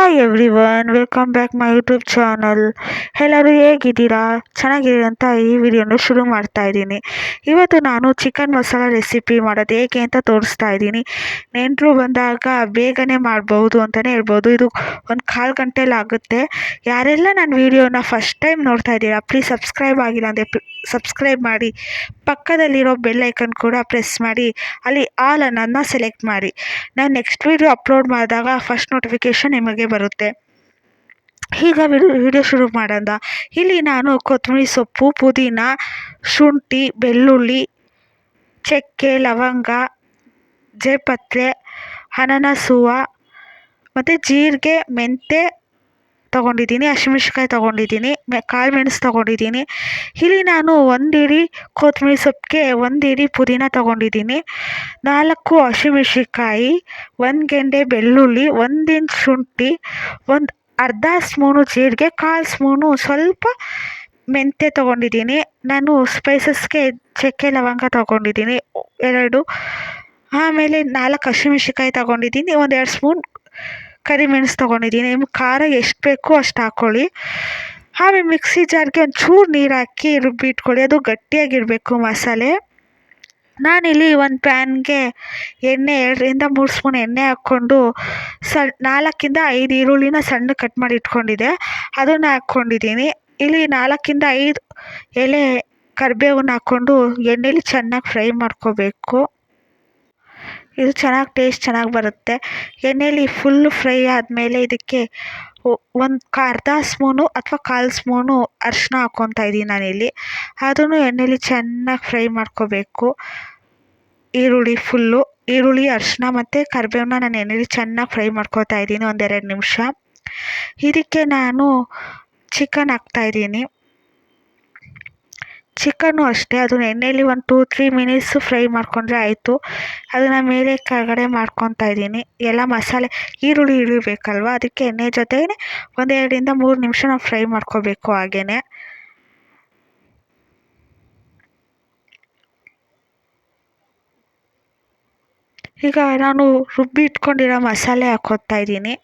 Hi everyone, welcome back my YouTube channel. ಎಲ್ಲರೂ ಹೇಗಿದ್ದೀರಾ? ಚೆನ್ನಾಗಿದ್ದೀರಾ ಅಂತ ಈ ವಿಡಿಯೋನ ಶುರು ಮಾಡ್ತಾ ಇದ್ದೀನಿ. ಇವತ್ತು ನಾನು ಚಿಕನ್ ಮಸಾಲ ರೆಸಿಪಿ ಮಾಡೋದು ಹೇಗೆ ಅಂತ ತೋರಿಸ್ತಾ ಇದ್ದೀನಿ. ನೆಂಟರು ಬಂದಾಗ ಬೇಗನೆ ಮಾಡ್ಬೋದು ಅಂತಲೇ ಹೇಳ್ಬೋದು. ಇದು ಒಂದು ಕಾಲು ಗಂಟೆಲಿ ಆಗುತ್ತೆ. ಯಾರೆಲ್ಲ ನನ್ನ ವಿಡಿಯೋನ ಫಸ್ಟ್ ಟೈಮ್ ನೋಡ್ತಾ ಇದ್ದೀರಾ, ಪ್ಲೀಸ್ ಸಬ್ಸ್ಕ್ರೈಬ್ ಆಗಿಲ್ಲ ಅಂದರೆ ಸಬ್ಸ್ಕ್ರೈಬ್ ಮಾಡಿ, ಪಕ್ಕದಲ್ಲಿರೋ ಬೆಲ್ ಐಕನ್ ಕೂಡ ಪ್ರೆಸ್ ಮಾಡಿ, ಅಲ್ಲಿ ಆಲ್ ಅನ್ನೋದನ್ನ ಸೆಲೆಕ್ಟ್ ಮಾಡಿ. ನಾನು ನೆಕ್ಸ್ಟ್ ವಿಡಿಯೋ ಅಪ್ಲೋಡ್ ಮಾಡಿದಾಗ ಫಸ್ಟ್ ನೋಟಿಫಿಕೇಷನ್ ನಿಮಗೆ ಬರುತ್ತೆ. ಈಗ ವಿಡಿಯೋ ಶುರು ಮಾಡೋಣ. ಇಲ್ಲಿ ನಾನು ಕೊತ್ತಂಬರಿ ಸೊಪ್ಪು, ಪುದೀನ, ಶುಂಠಿ, ಬೆಳ್ಳುಳ್ಳಿ, ಚಕ್ಕೆ, ಲವಂಗ, ಜೇಪತ್ರೆ, ಅನಾನಸ್ ಹೂವು ಮತ್ತು ಜೀರಿಗೆ, ಮೆಂತ್ಯ ತೊಗೊಂಡಿದ್ದೀನಿ, ಹಸಿಮೆಣ್ಸಿನ್ಕಾಯಿ ತೊಗೊಂಡಿದ್ದೀನಿ, ಕಾಳು ಮೆಣಸು ತೊಗೊಂಡಿದ್ದೀನಿ. ಇಲ್ಲಿ ನಾನು ಒಂದು ಹಿಡಿ ಕೊತ್ತಂಬರಿ ಸೊಪ್ಪಿಗೆ ಒಂದು ಹಿಡಿ ಪುದೀನ ತೊಗೊಂಡಿದ್ದೀನಿ, 4 ಹಸಿಮೆಣ್ಸಿನ್ಕಾಯಿ, 1 ಗೆಡ್ಡೆ ಬೆಳ್ಳುಳ್ಳಿ, 1 ಇಂಚ್ ಶುಂಠಿ, ಒಂದು ಅರ್ಧ ಸ್ಪೂನು ಜೀರಿಗೆ, 1/4 ಸ್ಪೂನು ಸ್ವಲ್ಪ ಮೆಂತ್ಯ ತೊಗೊಂಡಿದ್ದೀನಿ. ನಾನು ಸ್ಪೈಸಸ್ಗೆ ಚಕ್ಕೆ ಲವಂಗ ತೊಗೊಂಡಿದ್ದೀನಿ 2, ಆಮೇಲೆ 4 ಹಸಿಮೆಣ್ಸಿನ್ಕಾಯಿ ತೊಗೊಂಡಿದ್ದೀನಿ, 1-2 ಸ್ಪೂನ್ ಕರಿಮೆಣಸು ತೊಗೊಂಡಿದ್ದೀನಿ. ನಿಮ್ಗೆ ಖಾರ ಎಷ್ಟು ಬೇಕೋ ಅಷ್ಟು ಹಾಕ್ಕೊಳ್ಳಿ. ಆಮೇಲೆ ಮಿಕ್ಸಿ ಜಾರ್ಗೆ ಒಂಚೂರು ನೀರು ಹಾಕಿ ರುಬ್ಬಿಟ್ಕೊಳ್ಳಿ. ಅದು ಗಟ್ಟಿಯಾಗಿರಬೇಕು ಮಸಾಲೆ. ನಾನಿಲ್ಲಿ ಒಂದು ಪ್ಯಾನ್ಗೆ ಎಣ್ಣೆ 2-3 ಸ್ಪೂನ್ ಎಣ್ಣೆ ಹಾಕ್ಕೊಂಡು 4-5 ಈರುಳ್ಳಿನ ಸಣ್ಣ ಕಟ್ ಮಾಡಿ ಇಟ್ಕೊಂಡಿದ್ದೆ, ಅದನ್ನು ಹಾಕ್ಕೊಂಡಿದ್ದೀನಿ. ಇಲ್ಲಿ 4-5 ಎಲೆ ಕರಿಬೇವನ್ನ ಹಾಕ್ಕೊಂಡು ಎಣ್ಣೆಲಿ ಚೆನ್ನಾಗಿ ಫ್ರೈ ಮಾಡ್ಕೋಬೇಕು. ಇದು ಟೇಸ್ಟ್ ಚೆನ್ನಾಗಿ ಬರುತ್ತೆ. ಎಣ್ಣೆಲಿ ಫುಲ್ ಫ್ರೈ ಆದಮೇಲೆ ಇದಕ್ಕೆ ಅರ್ಧ ಸ್ಪೂನು ಅಥವಾ 1/4 ಸ್ಪೂನು ಅರಿಶಿನ ಹಾಕ್ಕೊತಾ ಇದ್ದೀನಿ ನಾನಿಲ್ಲಿ. ಅದನ್ನು ಎಣ್ಣೆಲಿ ಚೆನ್ನಾಗಿ ಫ್ರೈ ಮಾಡ್ಕೋಬೇಕು. ಈರುಳ್ಳಿ, ಅರಿಶಿನ ಮತ್ತು ಕರಿಬೇವನ್ನ ನಾನು ಎಣ್ಣೆಲಿ ಚೆನ್ನಾಗಿ ಫ್ರೈ ಮಾಡ್ಕೋತಾ ಇದ್ದೀನಿ 1-2 ನಿಮಿಷ. ಇದಕ್ಕೆ ನಾನು ಚಿಕನ್ ಹಾಕ್ತಾಯಿದ್ದೀನಿ. ಚಿಕನ್ನು ಅಷ್ಟೇ, ಅದನ್ನು ಎಣ್ಣೆಲಿ 1-2-3 ಮಿನಿಟ್ಸು ಫ್ರೈ ಮಾಡ್ಕೊಂಡ್ರೆ ಆಯಿತು. ಅದನ್ನು ಮೇಲೆ ಕೆಳಗಡೆ ಮಾಡ್ಕೊತಾ ಇದ್ದೀನಿ. ಎಲ್ಲ ಮಸಾಲೆ ಈರುಳ್ಳಿ ಇಳಿಬೇಕಲ್ವ, ಅದಕ್ಕೆ ಎಣ್ಣೆ ಜೊತೆಗೆ 1-2-3 ನಿಮಿಷ ನಾವು ಫ್ರೈ ಮಾಡ್ಕೋಬೇಕು. ಹಾಗೇ ಈಗ ನಾನು ರುಬ್ಬಿ ಇಟ್ಕೊಂಡಿರೋ ಮಸಾಲೆ ಹಾಕ್ಕೊತಾ ಇದ್ದೀನಿ.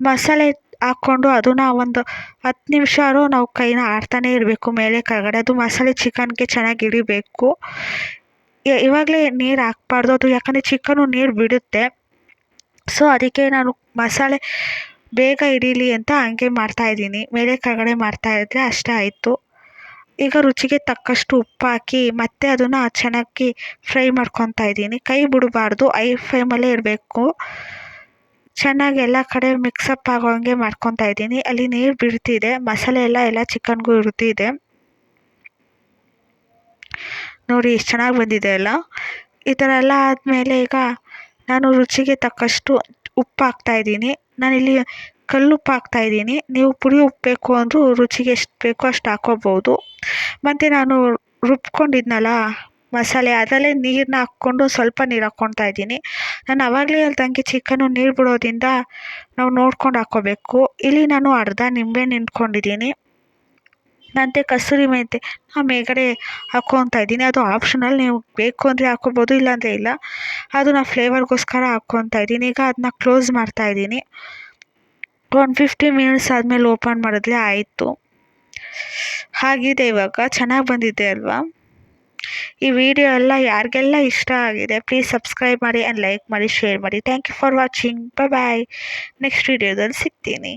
ಮಸಾಲೆ ಹಾಕ್ಕೊಂಡು ಅದನ್ನು ಒಂದು 10 ನಿಮಿಷ ನಾವು ಕೈನ ಆಡ್ತಾನೆ ಇರಬೇಕು ಮೇಲೆ ಕೆಳಗಡೆ. ಅದು ಮಸಾಲೆ ಚಿಕನ್ಗೆ ಚೆನ್ನಾಗಿ ಹಿಡಿಬೇಕು. ಇವಾಗಲೇ ನೀರು ಹಾಕ್ಬಾರ್ದು, ಅದು ಯಾಕಂದರೆ ಚಿಕನ್ನು ನೀರು ಬಿಡುತ್ತೆ. ಸೊ ಅದಕ್ಕೆ ನಾನು ಮಸಾಲೆ ಬೇಗ ಹಿಡೀಲಿ ಅಂತ ಹಂಗೆ ಮಾಡ್ತಾಯಿದ್ದೀನಿ. ಮೇಲೆ ಕೆಳಗಡೆ ಮಾಡ್ತಾಯಿದ್ರೆ ಅಷ್ಟೇ ಆಯಿತು. ಈಗ ರುಚಿಗೆ ತಕ್ಕಷ್ಟು ಉಪ್ಪು ಹಾಕಿ ಮತ್ತೆ ಅದನ್ನು ಚೆನ್ನಾಗಿ ಫ್ರೈ ಮಾಡ್ಕೊತಾ ಇದ್ದೀನಿ. ಕೈ ಬಿಡಬಾರ್ದು, ಐ ಫ್ಲೇಮಲ್ಲೇ ಇರಬೇಕು. ಚೆನ್ನಾಗಿ ಎಲ್ಲ ಕಡೆ ಮಿಕ್ಸಪ್ ಆಗೋ ಹಂಗೆ ಮಾಡ್ಕೊತಾ ಇದ್ದೀನಿ. ಅಲ್ಲಿ ನೀರು ಬಿಡ್ತಿದೆ, ಮಸಾಲೆ ಎಲ್ಲ ಚಿಕನ್ಗೂ ಇಡ್ತಿದೆ. ನೋಡಿ ಎಷ್ಟು ಚೆನ್ನಾಗಿ ಬಂದಿದೆ ಅಲ್ಲ. ಈ ಥರ ಎಲ್ಲ ಆದಮೇಲೆ ಈಗ ನಾನು ರುಚಿಗೆ ತಕ್ಕಷ್ಟು ಉಪ್ಪು ಹಾಕ್ತಾಯಿದ್ದೀನಿ. ನಾನಿಲ್ಲಿ ಕಲ್ಲುಪ್ಪು ಹಾಕ್ತಾಯಿದ್ದೀನಿ. ನೀವು ಪುಡಿ ಉಪ್ಪು ಬೇಕು ಅಂದರೂ ರುಚಿಗೆ ಎಷ್ಟು ಬೇಕೋ ಅಷ್ಟು ಹಾಕ್ಕೋಬೋದು. ಮತ್ತು ನಾನು ರುಬ್ಕೊಂಡಿದ್ನಲ್ಲ ಮಸಾಲೆ, ಅದರಲ್ಲೇ ನೀರನ್ನ ಹಾಕ್ಕೊಂಡು ಸ್ವಲ್ಪ ನೀರು ಹಾಕ್ಕೊತಾ ಇದ್ದೀನಿ. ನಾನು ಆವಾಗಲೇ ಹೇಳ್ದಂಗೆ ಚಿಕನ್ನು ನೀರು ಬಿಡೋದ್ರಿಂದ ನಾವು ನೋಡ್ಕೊಂಡು ಹಾಕ್ಕೋಬೇಕು. ಇಲ್ಲಿ ನಾನು ಅರ್ಧ ನಿಂಬೆಹಣ್ಣು ಹಿಂಡ್ಕೊಂಡಿದ್ದೀನಿ. ಮತ್ತು ಕಸೂರಿ ಮೆಂತ್ಯ ಮೇಲ್ಗಡೆ ಹಾಕ್ಕೊತಾ ಇದ್ದೀನಿ. ಅದು ಆಪ್ಷನಲ್, ನೀವು ಬೇಕು ಅಂದರೆ ಹಾಕ್ಕೋಬೋದು, ಇಲ್ಲಾಂದರೆ ಇಲ್ಲ. ಅದು ನಾನು ಫ್ಲೇವರ್ಗೋಸ್ಕರ ಹಾಕ್ಕೊತಾ ಇದ್ದೀನಿ. ಈಗ ಅದನ್ನ ಕ್ಲೋಸ್ ಮಾಡ್ತಾಯಿದ್ದೀನಿ. 150 ಮಿನಿಟ್ಸ್ ಆದಮೇಲೆ ಓಪನ್ ಮಾಡಿದ್ರೆ ಆಯಿತು. ಆಗಿದೆ, ಇವಾಗ ಚೆನ್ನಾಗಿ ಬಂದಿದೆ ಅಲ್ವಾ. ಈ ವಿಡಿಯೋ ಎಲ್ಲ ಯಾರಿಗೆಲ್ಲ ಇಷ್ಟ ಆಗಿದೆ ಪ್ಲೀಸ್ ಸಬ್ಸ್ಕ್ರೈಬ್ ಮಾಡಿ ಆ್ಯಂಡ್ ಲೈಕ್ ಮಾಡಿ, ಶೇರ್ ಮಾಡಿ. Thank you for watching. Bye. Next ವಿಡಿಯೋದಲ್ಲಿ ಸಿಗ್ತೀನಿ.